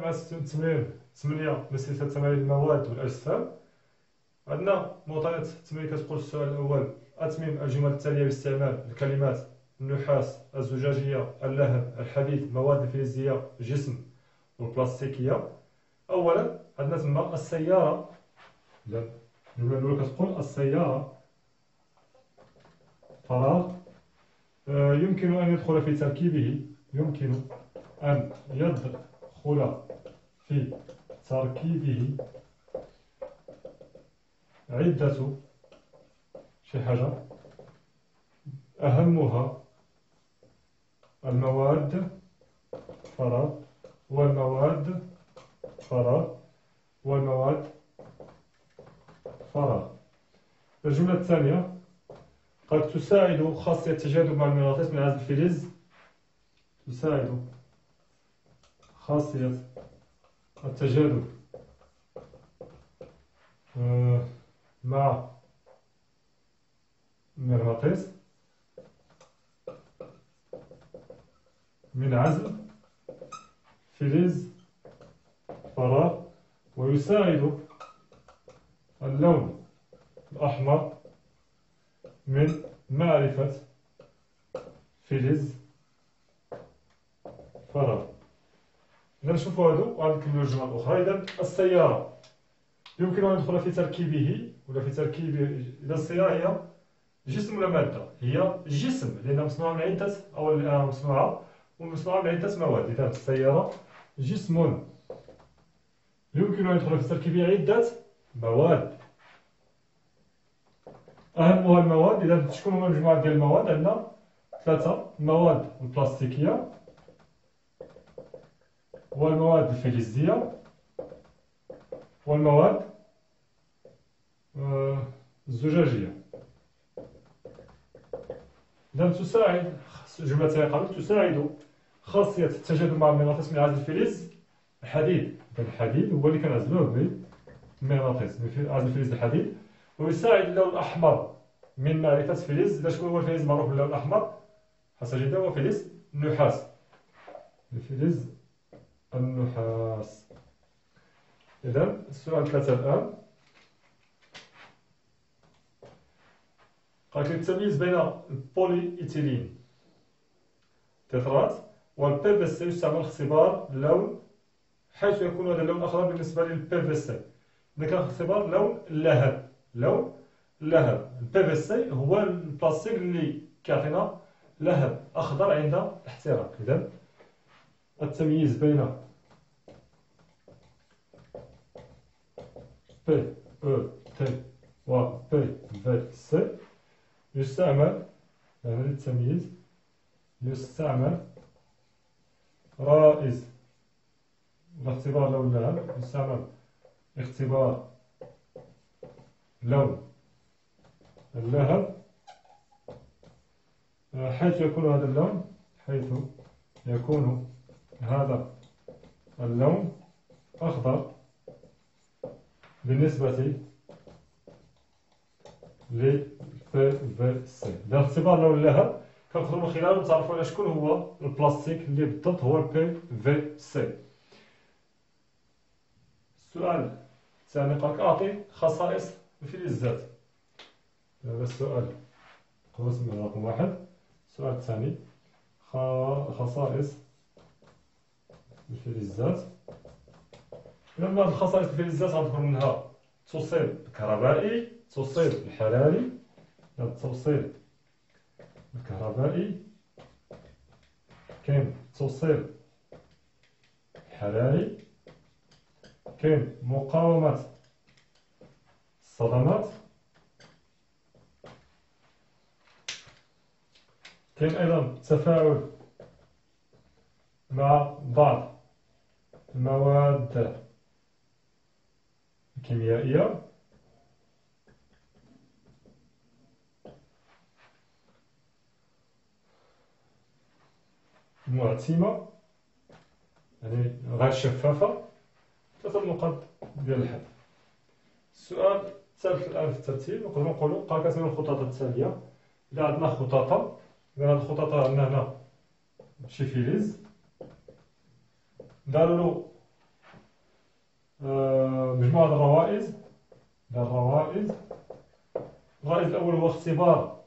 مع تمرين 8 من سلسلة تمارين المواد والأجسام. عندنا معطيات التمرين كتقول السؤال الأول: أتمم الجمل التالية باستعمال الكلمات النحاس، الزجاجية، اللهب، الحديد، المواد الفلزية، الجسم والبلاستيكية. أولا عندنا تما السيارة. الجملة الأولى كتقول السيارة فراغ يمكن أن يدخل في تركيبه عدة شي حاجة أهمها المواد فراغ. الجملة الثانية قد تساعد خاصية التجاذب مع المغناطيس من عزل الفلز. تساعد خاصية التجاذب مع المغناطيس من عزل فلز فراغ، ويساعد اللون الأحمر من معرفة فلز فراغ. إذا نشوفوا هادو وغنكملو الجمل الأخرى. إذا السيارة يمكن أن يدخل في تركيبه ولا في تركيبه. إذا السيارة هي جسم ولا مادة؟ هي جسم، لأنها مصنوعة من عدة مصنوعة من عدة مواد. إذا السيارة جسم يمكن أن يدخل في تركيبه عدة مواد، أهمها المواد. إذا شكون هما المجموعات ديال المواد؟ عندنا ثلاثة: المواد البلاستيكية، والمواد الفلزية، والمواد الزجاجية. إذا تساعد الجملة قبل تساعد خاصية التجاذب مع المغناطيس من عزل الفلز الحديد. الحديد هو اللي كنعزلوه بالمغناطيس، عزل الفلز الحديد. ويساعد اللون الأحمر من معرفة فلز. إذا شكون هو الفلز المعروف باللون الأحمر؟ حسن جدا، هو فلز النحاس. الفلز النحاس. إذا السؤال 3 الآن قالك التمييز بين البولي إيثيلين تترات والبي في سي يستعمل اختبار اللون، حيث يكون هذا اللون أخضر بالنسبة للبي في سي. إذا كان اختبار لون اللهب، البي في سي هو البلاستيك اللي كيعطينا لهب أخضر عند الاحتراق. إذا التمييز بين بي او تي و بي في سي يستعمل، يعني للتمييز يستعمل رائز لاختبار لون اللهب. يستعمل اختبار لون اللهب حيث يكون هذا اللون أخضر بالنسبة للبي سي. إذا اختبار لون اللهب كنقدروا من خلاله نتعرفوا على شكون هو البلاستيك اللي بالضبط هو البي في سي. السؤال الثاني قالك أعطي خصائص الفلزات. هذا السؤال رسمي رقم 1. السؤال الثاني خصائص الفلزات. لما الخصائص الفلزات غنذكر منها التوصيل الكهربائي، التوصيل الحراري. التوصيل الكهربائي، كاين التوصيل الحراري، كاين مقاومة الصدمات، كاين أيضا التفاعل مع بعض المواد الكيميائية، معتمة يعني غير شفافة. 3 نقاط ديال الحل. السؤال الثالث الآن في الترتيب نقدروا نقولوا قالك أسمي الخطوط التالية. إذا عندنا خطاطة، إذا هاد الخطاطة عندنا هنا شي فلز، داروا له مجموعة الروائز. الروائز الأول هو اختبار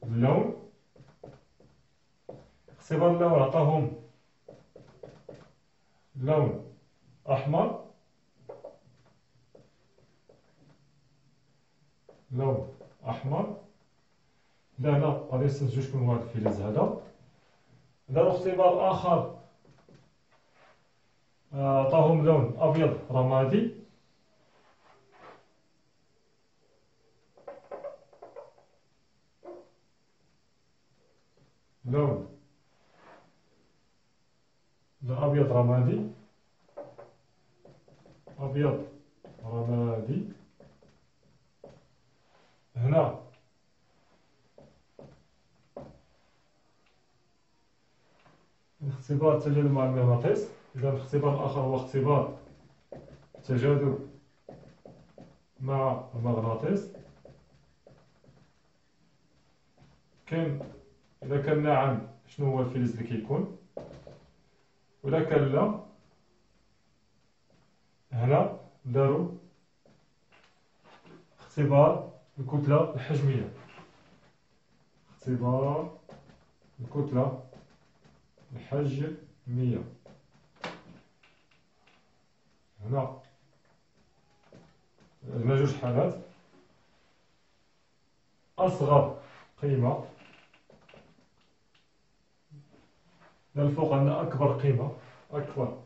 اللون. اختبار اللون عطاهم لون أحمر، لون أحمر. هنا غادي نستنتجو شكون هو هاد الفلز هذا. دارو اختبار آخر عطاهم لون أبيض رمادي. لون أبيض رمادي، أبيض رمادي. هنا اختبار التجاذب مع المغناطيس. إذا الاختبار الآخر هو اختبار التجاذب مع المغناطيس. كاين إذا كان نعم شنو هو الفلز اللي كيكون، وإذا كان لا هنا داروا اختبار الكتلة الحجمية. اختبار الكتلة الحجمية. هنا عندنا جوج حالات. أصغر قيمة، للفوق عندنا أكبر قيمة، أكبر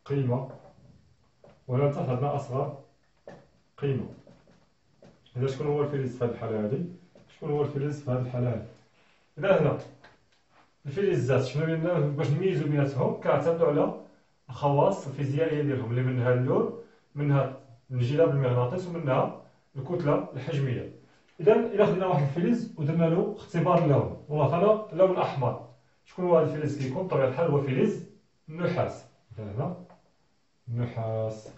قيمة، وهنا لتحت عندنا أصغر قيمة. إذا شكون هو الفلز في هذه الحالة هذه؟ شكون هو الفلز في هذه الحالة هذه؟ إذا هنا الفلزات شنو عندنا باش نميزو بيناتهم؟ كنعتمدو على الخواص الفيزيائية ديالهم، اللي منها اللون، منها الانجذاب المغناطيسي، ومنها الكتلة الحجمية. إذا خدينا واحد الفلز ودرنا له اختبار اللون وعطانا لون أحمر، شكون هو هذا الفلز كيكون؟ بطبيعة الحال هو فلز النحاس. إذا هنا النحاس.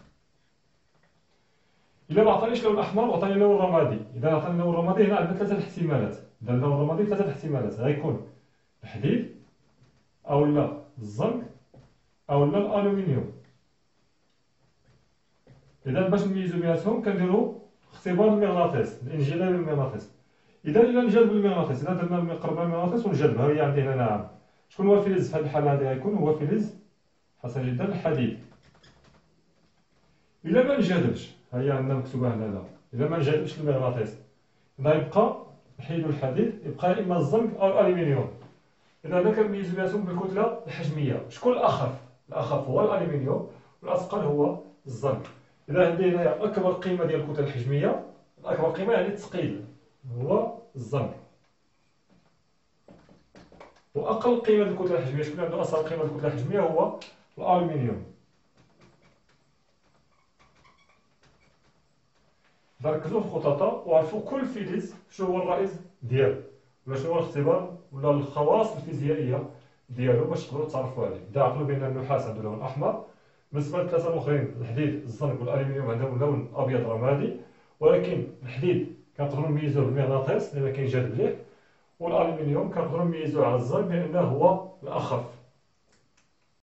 إلا ما عطانيش لون أحمر وعطاني لون رمادي، إذا عطاني لون رمادي هنا عندنا ثلاثة احتمالات. إذا اللون الرمادي ثلاثة احتمالات، غيكون الحديد أو لا الزنك أو لا الألومنيوم. إذا باش نميزو بيناتهم كنديرو اختبار المغناطيس، الانجذاب المغناطيسي. إذا انجذب المغناطيس، إذا درنا قرب المغناطيس ونجذبها، هي عندي هنا نعم. شكون هو الفلز في هذه الحالة هذه؟ غيكون هو فلز حسن جدا الحديد. إلا ما انجذبش، هي عندنا مكتوبة هنا، إذا ما انجذبش المغناطيس غيبقى نحيدو الحديد، يبقى إما الزنك أو الألومنيوم. إذا هنا كنميزو بيناتهم بالكتلة الحجمية. شكون الأخف؟ الأخف هو الألومنيوم والأثقل هو الزنك. إذا عندي هنايا أكبر قيمة ديال الكتلة الحجمية، أكبر قيمة يعني الثقيل هو الزنك، وأقل قيمة للكتلة الحجمية، شكون عنده أصغر قيمة للكتلة الحجمية هو الألومنيوم. ركزوا في الخططة وعرفوا كل فلز شنو هو الرئيس ديالو، ولا شنو هو الاختبار ولا الخواص الفيزيائية ديالو باش تقدروا تعرفوا عليه. إذا عقلوا بأن النحاس عنده لون أحمر، بالنسبة للثلاثة الآخرين الحديد الزنك والألومنيوم عندهم لون أبيض رمادي، ولكن الحديد كنقدروا نميزوه بالمغناطيس لأن كينجذب ليه، والألومنيوم كنقدروا نميزوه على الزنك لأنه هو الأخف.